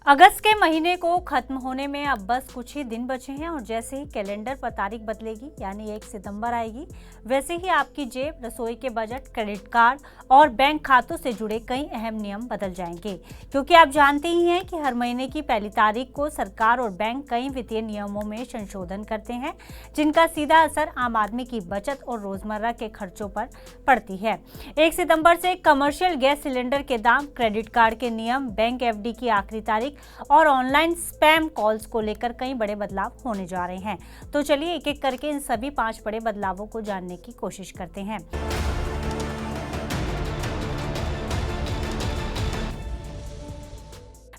अगस्त के महीने को खत्म होने में अब बस कुछ ही दिन बचे हैं और जैसे ही कैलेंडर पर तारीख बदलेगी यानी 1 सितंबर आएगी, वैसे ही आपकी जेब, रसोई के बजट, क्रेडिट कार्ड और बैंक खातों से जुड़े कई अहम नियम बदल जाएंगे। क्योंकि आप जानते ही हैं कि हर महीने की पहली तारीख को सरकार और बैंक कई वित्तीय नियमों में संशोधन करते हैं, जिनका सीधा असर आम आदमी की बचत और रोजमर्रा के खर्चों पर पड़ती है। 1 सितंबर से कमर्शियल गैस सिलेंडर के दाम, क्रेडिट कार्ड के नियम, बैंक एफडी की आखिरी तारीख और ऑनलाइन स्पैम कॉल्स को लेकर कई बड़े बदलाव होने जा रहे हैं। तो चलिए एक एक करके इन सभी 5 बड़े बदलावों को जानने की कोशिश करते हैं।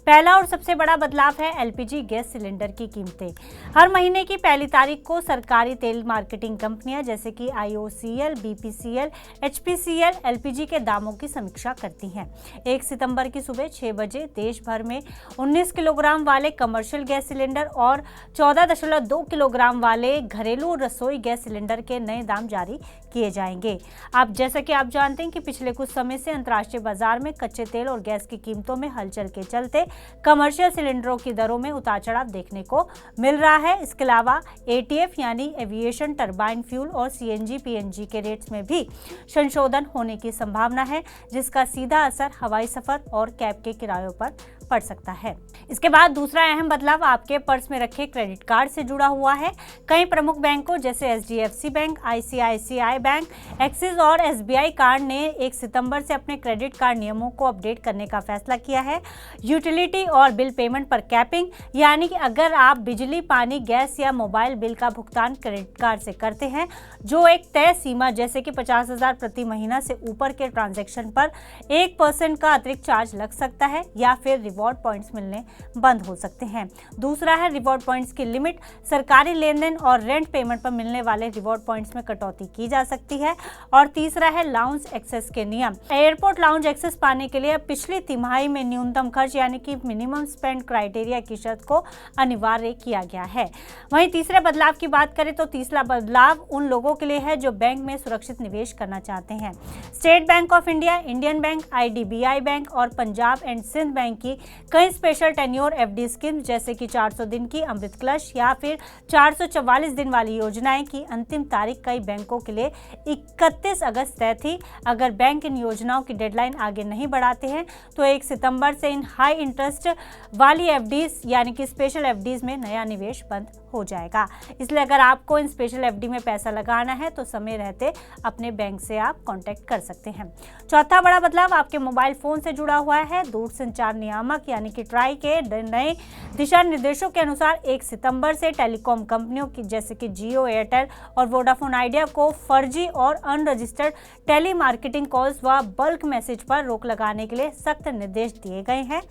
पहला और सबसे बड़ा बदलाव है एलपीजी गैस सिलेंडर की कीमतें। हर महीने की पहली तारीख को सरकारी तेल मार्केटिंग कंपनियां जैसे कि आईओसीएल, बीपीसीएल, एचपीसीएल एलपीजी के दामों की समीक्षा करती हैं। 1 सितंबर की सुबह 6 बजे देश भर में 19 किलोग्राम वाले कमर्शियल गैस सिलेंडर और 14.2 किलोग्राम वाले घरेलू रसोई गैस सिलेंडर के नए दाम जारी किए जाएंगे। जैसा कि आप जानते हैं कि पिछले कुछ समय से अंतर्राष्ट्रीय बाजार में कच्चे तेल और गैस की कीमतों में हलचल के चलते कमर्शियल सिलेंडरों की दरों में उतार चढ़ाव देखने को मिल रहा है। इसके अलावा एटीएफ यानी एविएशन टरबाइन फ्यूल और सीएनजी पीएनजी के रेट्स में भी संशोधन होने की संभावना है, जिसका सीधा असर हवाई सफर और कैब के किरायों पर पड़ सकता है। इसके बाद दूसरा अहम बदलाव आपके पर्स में रखे क्रेडिट कार्ड से जुड़ा हुआ है। कई प्रमुख बैंकों जैसे HDFC bank, ICICI bank, axis और एसबीआई कार्ड ने 1 सितंबर से अपने क्रेडिट कार्ड नियमों को अपडेट करने का फैसला किया है। यूटिलिटी और बिल पेमेंट पर कैपिंग, यानी कि अगर आप बिजली, पानी, गैस या मोबाइल बिल का भुगतान क्रेडिट कार्ड से करते हैं, जो एक तय सीमा जैसे कि 50,000 प्रति महीना से ऊपर के ट्रांजैक्शन पर 1% का अतिरिक्त चार्ज लग सकता है या फिर रिवॉर्ड पॉइंट्स मिलने बंद हो सकते हैं। दूसरा है रिवॉर्ड पॉइंट्स की लिमिट। सरकारी लेनदेन और रेंट पेमेंट पर मिलने वाले रिवॉर्ड पॉइंट्स में कटौती की जा सकती है। और तीसरा है लाउंज एक्सेस के नियम। एयरपोर्ट लाउंज एक्सेस पाने के लिए पिछली तिमाही में न्यूनतम खर्च यानी कि मिनिमम स्पेंड क्राइटेरिया की शर्त को अनिवार्य किया गया है। वहीं तीसरे बदलाव की बात करें तो तीसरा बदलाव उन लोगों के लिए है जो बैंक में सुरक्षित निवेश करना चाहते हैं। State bank of India, Indian bank, IDBI bank और पंजाब एंड सिंध बैंक की कई स्पेशल टेन्योर एफडी स्कीम जैसे कि 400 दिन की अमृत कलश या फिर 444 दिन वाली योजनाएं की अंतिम तारीख कई बैंकों के लिए 31 अगस्त तय थी। अगर बैंक इन योजनाओं की डेडलाइन आगे नहीं बढ़ाते हैं तो 1 सितंबर से इन हाई इंटरेस्ट वाली एफडीज यानी कि स्पेशल एफडीज में नया निवेश बंद हो जाएगा। इसलिए अगर आपको इन स्पेशल एफडी में पैसा लगाना है तो समय रहते अपने बैंक से आप कांटेक्ट कर सकते हैं। चौथा बड़ा बदलाव आपके मोबाइल फोन से जुड़ा हुआ है। दूरसंचार नियामक यानी कि ट्राई के नए दिशा निर्देशों के अनुसार 1 सितंबर से टेलीकॉम कंपनियों की जैसे कि जियो, एयरटेल और वोडाफोन आइडिया को फर्जी और अनरजिस्टर्ड टेली मार्केटिंग कॉल्स व बल्क मैसेज पर रोक लगाने के लिए सख्त निर्देश दिए गए हैं।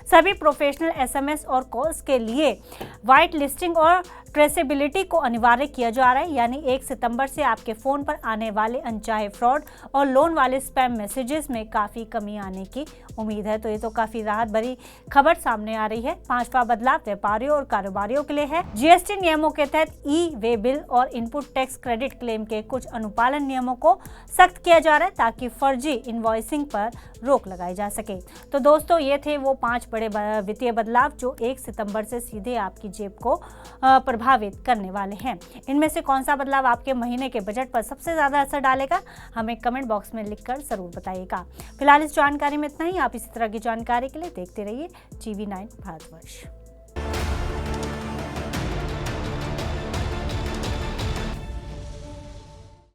सभी प्रोफेशनल एसएमएस और कॉल्स के लिए व्हाइट लिस्टिंग और ट्रेसेबिलिटी को अनिवार्य किया जा रहा है, यानी 1 सितंबर से आपके फोन पर आने वाले अनचाहे फ्रॉड और लोन वाले स्पैम मैसेजेस में काफी कमी आने की उम्मीद है। तो ये तो काफी राहत भरी खबर सामने आ रही है। 5वां बदलाव व्यापारियों और कारोबारियों के लिए है। जीएसटी नियमों के तहत ई वे बिल और इनपुट टैक्स क्रेडिट क्लेम के कुछ अनुपालन नियमों को सख्त किया जा रहा है ताकि फर्जी इनवॉइसिंग पर रोक लगाई जा सके। तो दोस्तों ये थे वो 5 बड़े वित्तीय बदलाव जो 1 सितंबर से सीधे आपकी जेब को प्रभावित करने वाले हैं। इनमें से कौन सा बदलाव आपके महीने के बजट पर सबसे ज्यादा असर डालेगा, हमें कमेंट बॉक्स में लिखकर जरूर बताइएगा। फिलहाल इस जानकारी में इतना ही। आप इसी तरह की जानकारी के लिए देखते रहिए टीवी 9 भारतवर्ष।